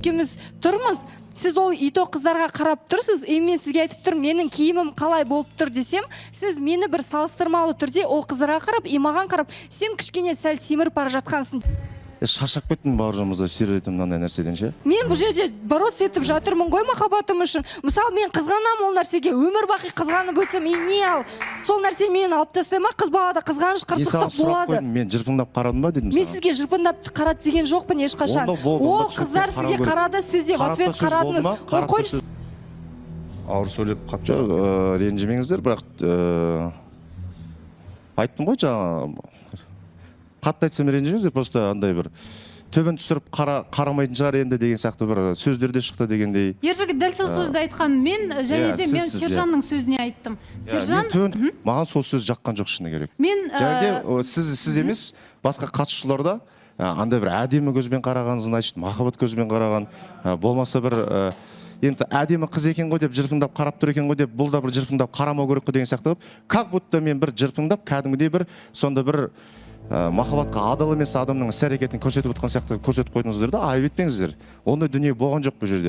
Екеуміз тұрмыз. Сіз ол ито қыздарға қарап тұрсыз, мен сізге айтып тұрмын, менің киімім қалай болып тұр десем, сіз мені бір салыстырмалы түрде ол қыздарға қарап, маған қарап, сен кішкене сәл семіріп бара жатқансың. Шаршап кеттім бауыржанымызды сүйретіп мынандай нәрседен ше. Мен бұл жерде бороться етіп жатырмын ғой махаббатым үшін. Мысалы, мен қызғанамын ол нәрсеге, өмір бақи қызғанып өтсем, не ал? Сол нәрсе мені алып тастайма, қыз балада қызғаныш қырсықтық болады. Мен жырпыңдап қарадым ба дедім. Мен сізге жырпыңдап қарады деген жоқпын ешқашан. Ол қыздар сізге қарады, сіз де в ответ қарадыңыз. Ой, қойшы. Ауыр сөйлеп қатты ренжімеңіздер, бірақ айттым ғой жаңа. Қатты айтсам ренжімеңіздер, просто андай бір төбен түсіріп қарамайтын шығар енді деген сияқты бір сөздерде шықты дегендей. Ержігіт дәл сол сөзді айтқан. Мен және де мен Сержанның сөзіне айттым. Сержан маған сол сөз жаққан жоқ шыны керек. Мен сіз емес, басқа қатысушыларда андай бір әдемі көзбен қарағаныңызын айтты, махаббат көзбен қараған, болмаса бір енді әдемі қыз екен ғой деп жырпыңдап қарап тұр екен ғой деп, бұл да бір жырпыңдап қарамау керек қой деген сияқты. Как будто мен бір жырпыңдап кәдімгідей бір сонда бір махаббатқа адал емес адамның іс әрекетін көрсетіп отқан сияқты көрсетіп қойдыңыздар да, айып етпеңіздер. Ондай дүние болған жоқ бұл жерде.